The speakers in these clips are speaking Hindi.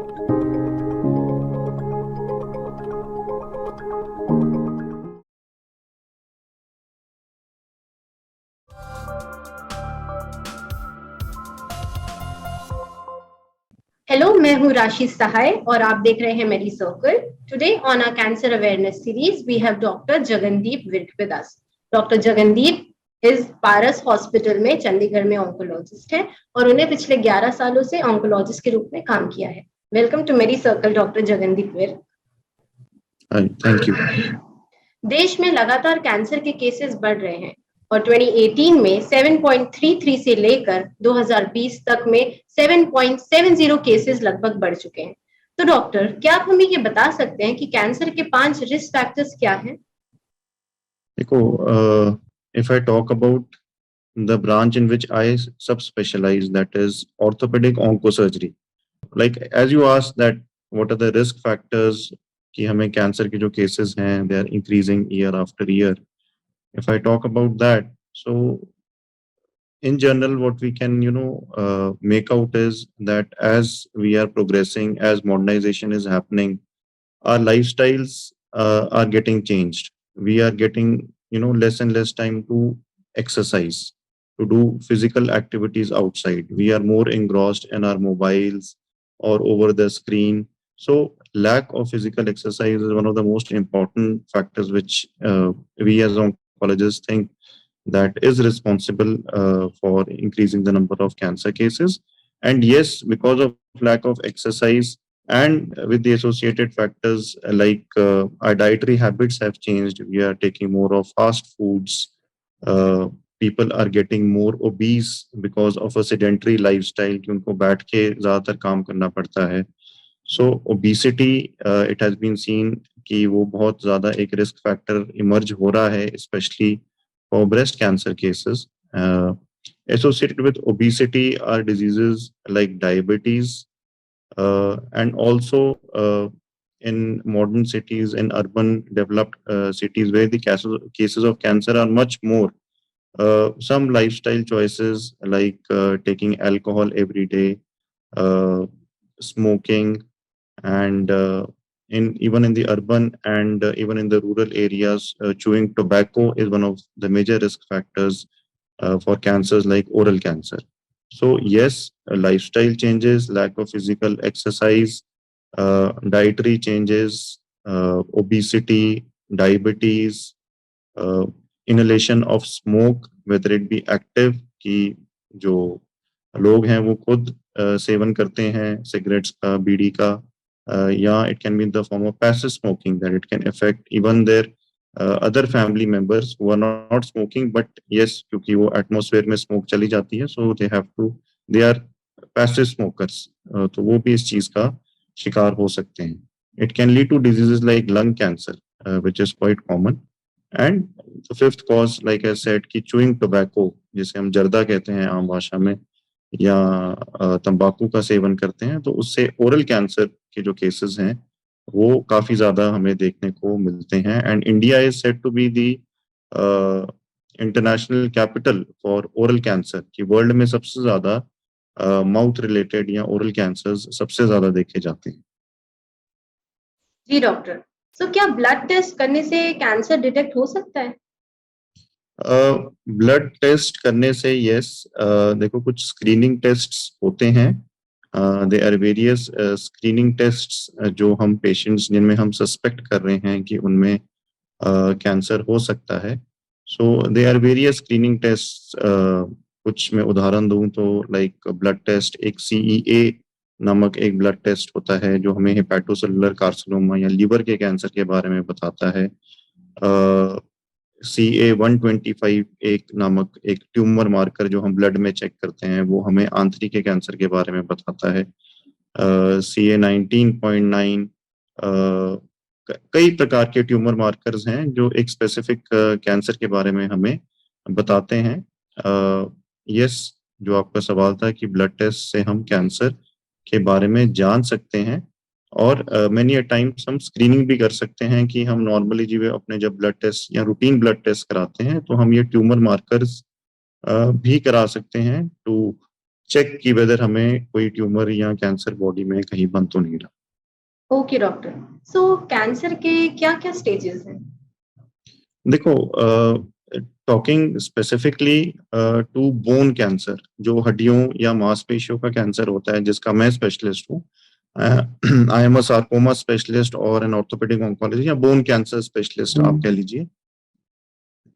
हेलो, मैं हूँ राशि सहाय और आप देख रहे हैं मेरी circle. Today on our cancer awareness series we have doctor Jagandeep Virk with us. Doctor Jagandeep is Paras hospital में चंडीगढ़ में ऑन्कोलॉजिस्ट है और उन्हें पिछले 11 सालों से ऑन्कोलॉजिस्ट के रूप में काम किया है। वेलकम टू मेरी circle doctor Jagandeep Virk. Thank you. देश में लगातार कैंसर के केसेस बढ़ रहे हैं और 2018 में 7.33 से लेकर 2020 तक में 7.70 केसेस लगभग बढ़ चुके हैं। तो डॉक्टर, क्या आप हमें ये बता सकते हैं कि कैंसर के 5 रिस्क फैक्टर्स क्या हैं? देखो, if I talk about the branch in which I subspecialize, that is orthopedic oncosurgery. Like as you asked that what are the risk factors कि हमें कैंसर के जो cases हैं they are increasing year after year. If I talk about that, so in general what we can make out is that as we are progressing, as modernization is happening, our lifestyles are getting changed. We are getting less and less time to exercise, to do physical activities outside. We are more engrossed in our mobiles or over the screen. So lack of physical exercise is one of the most important factors which we as oncologists think that is responsible for increasing the number of cancer cases. And yes, because of lack of exercise and with the associated factors like our dietary habits have changed, we are taking more of fast foods. uh, People are getting more obese because of a sedentary lifestyle कि उनको बैठ के ज्यादातर काम करना पड़ता है. So obesity, it has been seen कि वो बहुत ज्यादा एक रिस्क फैक्टर इमर्ज हो रहा है, specially for breast cancer cases. Associated with obesity are diseases like diabetes, and also in modern cities, in urban developed cities where the cases of cancer are much more. Some lifestyle choices like taking alcohol every day, uh, smoking, and in even in the urban and even in the rural areas, chewing tobacco is one of the major risk factors for cancers like oral cancer. So yes, lifestyle changes, lack of physical exercise, dietary changes, obesity, diabetes, uh, inhalation of smoke, whether it be active कि जो लोग हैं वो खुद सेवन करते हैं सिगरेट्स का, बीड़ी का, या it can be in the form of passive smoking, that it can affect even their other family members who are not smoking, but yes, क्योंकि वो एटमॉस्फेयर में स्मोक चली जाती है, so they are passive smokers. तो वो भी इस चीज का शिकार हो सकते हैं. It can lead to diseases like lung cancer, which is quite common. And the fifth cause, like I said, कि chewing tobacco, जिसे हम जर्दा कहते हैं आम भाषा में, या तंबाकू का सेवन करते हैं, तो उससे ओरल कैंसर के जो केसेस हैं वो काफी ज्यादा हमें देखने को मिलते हैं. And India is said to be the international capital for oral cancer, कि वर्ल्ड में सबसे ज्यादा माउथ रिलेटेड या ओरल कैंसर्स सबसे ज्यादा देखे जाते हैं. जी डॉक्टर, सो क्या ब्लड टेस्ट करने से कैंसर डिटेक्ट हो सकता है? ब्लड टेस्ट करने से यस, देखो कुछ स्क्रीनिंग टेस्ट्स होते हैं. They are various screening tests जो हम पेशेंट्स जिनमें हम सस्पेक्ट कर रहे हैं कि उनमें कैंसर हो सकता है. So they are various screening test. कुछ मैं उदाहरण दूं तो लाइक ब्लड टेस्ट, एक CEA नामक एक ब्लड टेस्ट होता है जो हमें हेपेटोसेलुलर कार्सिनोमा या लीवर के कैंसर के बारे में बताता है. CA-125 एक नामक एक ट्यूमर मार्कर जो हम ब्लड में चेक करते हैं, वो हमें आंतरिक के कैंसर के बारे में बताता है. CA-19.9, कई प्रकार के ट्यूमर मार्कर्स हैं जो एक स्पेसिफिक कैंसर के बारे में हमें बताते हैं. यस, जो आपका सवाल था कि ब्लड टेस्ट से हम कैंसर के बारे में जान सकते हैं, और मेनी टाइम्स हम स्क्रीनिंग भी कर सकते हैं कि हम नॉर्मली जी अपने जब ब्लड टेस्ट या रूटीन ब्लड टेस्ट कराते हैं तो हम ये ट्यूमर मार्कर्स भी करा सकते हैं टू चेक की वेदर हमें कोई ट्यूमर या कैंसर बॉडी में कहीं बन तो नहीं रहा। ओके डॉक्टर, सो कैंसर के क्या क्या स्टेजेस हैं? देखो, talking specifically to bone cancer, जो हड्डियों या मांसपेशियों का कैंसर होता है, जिसका मैं स्पेशलिस्ट हूँ। I am a sarcoma specialist और एन ऑर्थोपेडिक ऑन्कोलॉजी या बोन कैंसर स्पेशलिस्ट आप कह लीजिए।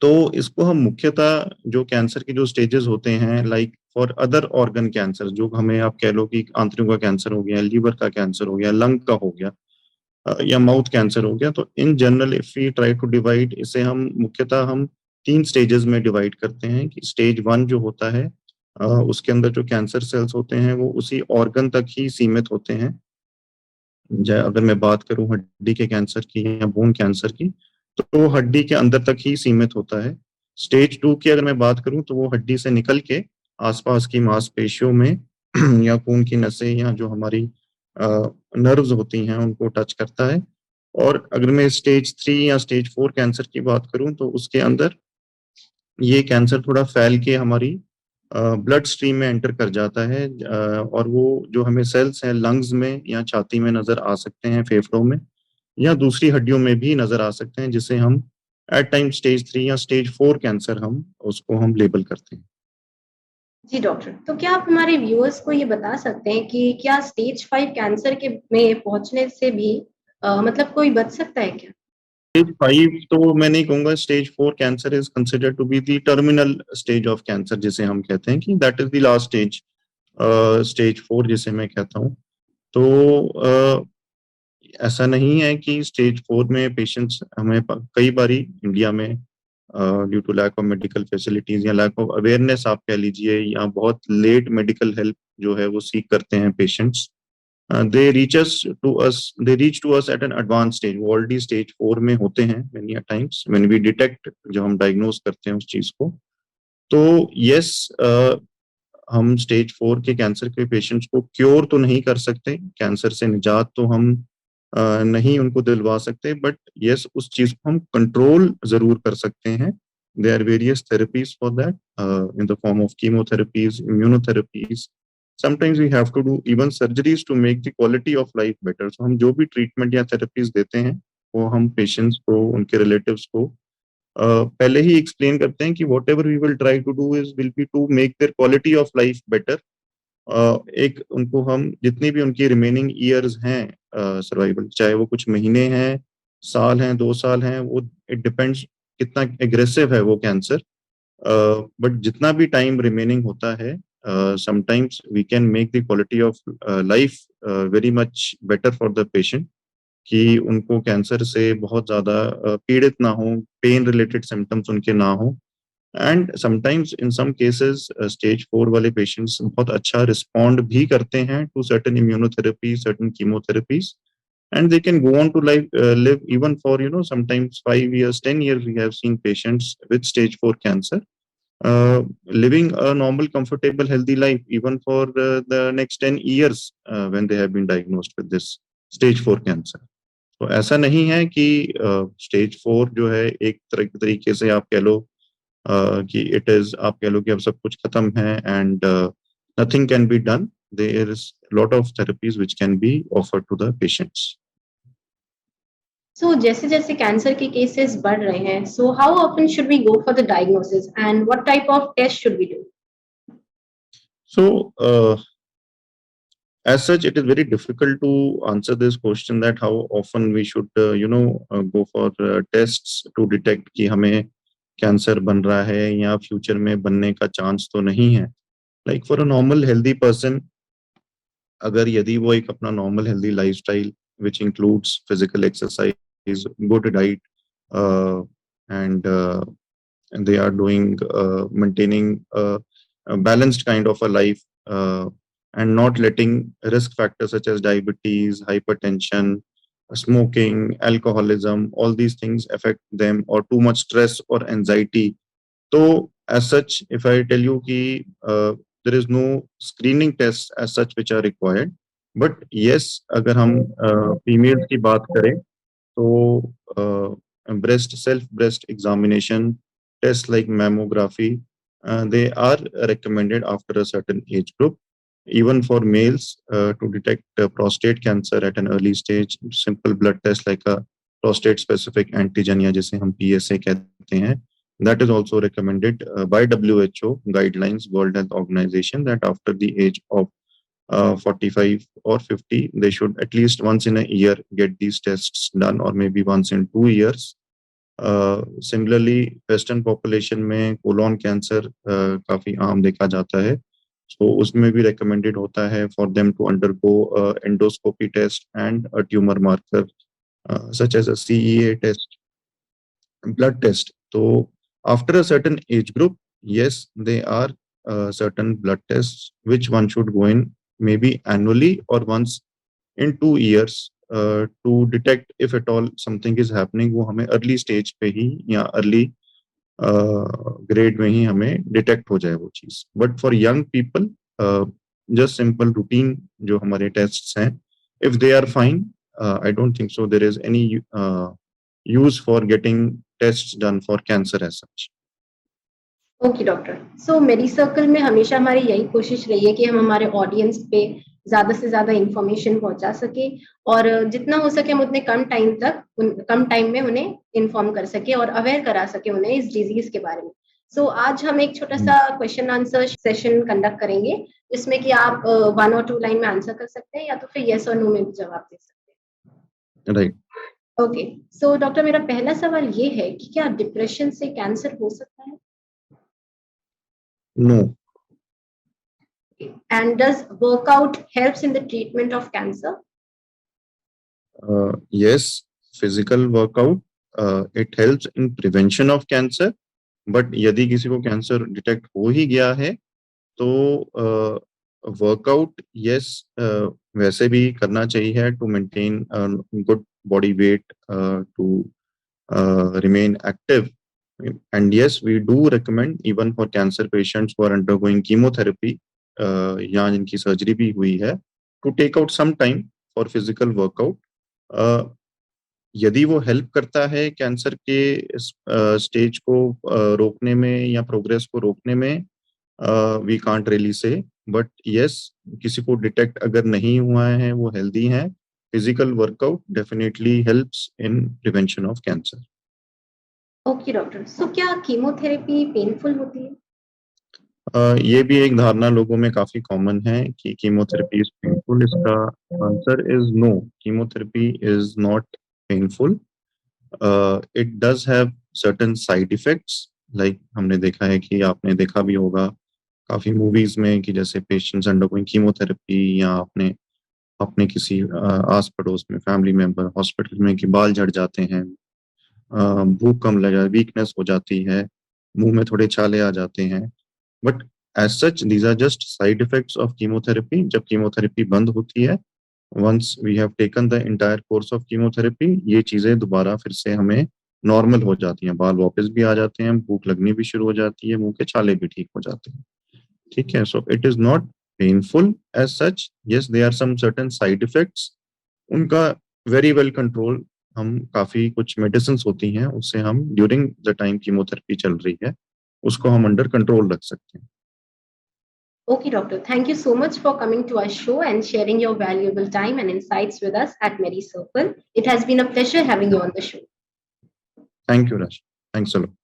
तो इसको हम मुख्यतः जो कैंसर के जो स्टेजेस होते हैं, like for other organ cancer, जो हमें आप कह लो कि आंतरियों का कैंसर हो गया, लीवर का कैंसर हो गया, लंग का हो गया, या माउथ कैंसर हो गया, तो in general if we try to divide इसे, हम मुख्यतः हम 3 स्टेजेस में डिवाइड करते हैं। कि स्टेज 1 जो होता है, उसके अंदर जो कैंसर सेल्स होते हैं वो उसी ऑर्गन तक ही सीमित होते हैं। अगर मैं बात करूं हड्डी के कैंसर की या बोन कैंसर की, तो वो हड्डी के अंदर तक ही सीमित होता है। स्टेज 2 की अगर मैं बात करूं तो वो हड्डी से निकल के आसपास की मांसपेशियों में या खून की नसें या जो हमारी नर्व्स होती हैं उनको टच करता है। और अगर मैं स्टेज 3 या स्टेज 4 कैंसर की बात करूं तो उसके अंदर ये कैंसर थोड़ा फैल के हमारी ब्लड स्ट्रीम में एंटर कर जाता है, और वो जो हमें सेल्स हैं लंग्स में या छाती में नजर आ सकते हैं, फेफड़ों में या दूसरी हड्डियों में भी नजर आ सकते हैं, जिसे हम एट टाइम स्टेज 3 या स्टेज 4 कैंसर हम उसको हम लेबल करते हैं। जी डॉक्टर, तो क्या आप हमारे व्यूअर्स को ये बता सकते हैं कि क्या स्टेज 5 कैंसर के में पहुंचने से भी मतलब कोई बच सकता है क्या? स्टेज 5 तो मैं नहीं कहूंगा। Stage 4 cancer is considered to be the terminal stage of cancer, जिसे हम कहते हैं कि that is the last stage, stage 4 जिसे मैं कहता हूँ। तो ऐसा नहीं है कि स्टेज 4 में पेशेंट्स हमें कई बारी इंडिया में due to lack of medical facilities या लैक ऑफ अवेयरनेस आप कह लीजिए, या बहुत लेट मेडिकल हेल्प जो है वो सीख करते हैं patients, they reach to us at an advance stage. वो ऑलरेडी स्टेज 4 में होते हैं many times when we detect, जब हम डायग्नोज करते हैं उस चीज को। तो यस, हम स्टेज 4 के कैंसर के पेशेंट्स को क्योर तो नहीं कर सकते, कैंसर से निजात तो हम नहीं उनको दिलवा सकते, बट यस उस चीज को हम कंट्रोल जरूर कर सकते हैं। There are various therapies for that, in the form of chemotherapies, immunotherapies. Sometimes we have to do even surgeries to make the quality of life better. So हम जो भी ट्रीटमेंट या थेरेपीज देते हैं वो हम पेशेंट्स को, उनके रिलेटिव्स को पहले ही एक्सप्लेन करते हैं कि whatever we will try to do is will be to make their quality of life better. एक उनको हम जितनी भी उनकी रिमेनिंग ईयर्स हैं सर्वाइवल, चाहे वो कुछ महीने हैं, साल हैं, 2 साल हैं, वो इट डिपेंड्स कितना एग्रेसिव है वो कैंसर। बट जितना भी टाइम रिमेनिंग होता है, sometimes we can make the quality of life very much better for the patient, कि उनको कैंसर से बहुत ज्यादा पीड़ित ना हो, पेन रिलेटेड सिम्टम्स उनके ना हो। And sometimes in some cases stage 4 वाले पेशेंट्स बहुत अच्छा रिस्पॉन्ड भी करते हैं to certain immunotherapy, certain chemotherapies, and they can go on to live even for sometimes 5 years, 10 years. We have seen patients with stage 4 cancer living a normal, comfortable, healthy life even for the next 10 years when they have been diagnosed with this stage 4 cancer. तो ऐसा नहीं है कि स्टेज 4 जो है एक तरीके से आप कह लो कि इट इज, आप कह लो कि अब सब कुछ खत्म है and nothing can be done. There is lot of therapies which can be offered to the patients. So जैसे जैसे कैंसर के केसेस बढ़ रहे हैं, so how often should we go for the diagnosis and what type of test should we do? So, as such, it is very difficult to answer this question that how often we should, go for tests to detect कि हमें कैंसर बन रहा है या फ्यूचर में बनने का चांस तो नहीं है। Like for a normal healthy person, अगर यदि वो एक अपना normal healthy lifestyle which includes physical exercise, good diet, and they are doing maintaining a balanced kind of a life, and not letting risk factors such as diabetes, hypertension, smoking, alcoholism, all these things affect them, or too much stress or anxiety. So as such, if I tell you ki there is no screening tests as such which are required, but yes, अगर हम females की बात करें तो breast self breast examination tests like mammography, they are recommended after a certain age group. Even for males, to detect prostate cancer at an early stage, simple blood test like a prostate specific antigen या जिसे हम PSA कहते हैं, that is also recommended by WHO guidelines, World Health Organization, that after the age of 45 or 50, they should at least once in a year get these tests done, or maybe once in 2 years. Similarly western population में कोलोन कैंसर काफी आम देखा जाता है, सो उसमें भी रिकमेंडेड होता है for them to undergo endoscopy test and a tumour marker such as a CEA टेस्ट, blood test. So after a certain age group, yes, there are certain blood tests which one should go in maybe annually or once in 2 years to detect if at all something is happening. वो हमें early stage पे ही या early grade में ही हमें detect हो जाए वो चीज. But for young people, just simple routine जो हमारे tests हैं, if they are fine, I don't think so there is any use for getting tests done for cancer as such. Okay doctor, so मेरी सर्कल में हमेशा हमारी यही कोशिश रही है कि हम हमारे ऑडियंस पे ज्यादा से ज्यादा इंफॉर्मेशन पहुंचा सके और जितना हो सके हम उतने कम टाइम में उन्हें इन्फॉर्म कर सके और अवेयर करा सके उन्हें इस डिजीज के बारे में. सो आज हम एक छोटा सा क्वेश्चन आंसर सेशन कंडक्ट करेंगे जिसमें कि आप 1 और 2 लाइन में आंसर कर सकते हैं या तो फिर यस और नो में भी जवाब दे सकते हैं. Right. ओके, सो डॉक्टर मेरा पहला सवाल ये है कि क्या डिप्रेशन से कैंसर हो सकता है? No. And does workout helps in the treatment of cancer? Yes, physical workout it helps in prevention of cancer. But यदि किसी को कैंसर डिटेक्ट हो ही गया है तो वर्कआउट यस वैसे भी करना चाहिए to maintain good body weight, to remain active. And yes, we do recommend even for cancer patients who are undergoing chemotherapy या जिनकी सर्जरी भी हुई है, to take out some time for physical workout. यदि वो हेल्प करता है कैंसर के स्टेज को रोकने में या प्रोग्रेस को रोकने में, we can't really say. But yes, किसी को डिटेक्ट अगर नहीं हुआ है, वो हेल्दी है, physical workout definitely helps in prevention of cancer. Okay doctor, so क्या कीमोथेरेपी पेनफुल होती है? ये भी एक धारणा लोगों में काफी कॉमन है कि कीमोथेरेपी इज पेनफुल. इसका answer is no, chemotherapy is not painful. It does have certain side effects, like हमने देखा है कि आपने देखा भी होगा काफी मूवीज में कि जैसे पेशेंट्स अंडरगोइंग कीमोथेरेपी या अपने अपने किसी आस पड़ोस में फैमिली मेंबर हॉस्पिटल में कि बाल झड़ जाते हैं, भूख कम लग जाए, वीकनेस हो जाती है, मुंह में थोड़े छाले आ जाते हैं. But as such these are just side effects of chemotherapy. जब कीमोथेरेपी बंद होती है, once we have taken the entire course of chemotherapy, ये चीजें दोबारा फिर से हमें नॉर्मल हो जाती हैं, बाल वापस भी आ जाते हैं, भूख लगनी भी शुरू हो जाती है, मुंह के छाले भी ठीक हो जाते हैं. ठीक है, so it is not painful as such. Yes, they are some certain side effects. उनका वेरी वेल कंट्रोल, हम काफी कुछ मेडिसिन होती हैं, उससे हम ड्यूरिंग द टाइम कीमोथेरेपी चल रही है उसको हम अंडर कंट्रोल रख सकते हैं. Okay, doctor. Thank you so much for coming to our show and sharing your valuable time and insights with us at Mary Circle. It has been a pleasure having you on the show. Thank you, Raj. Thanks a lot.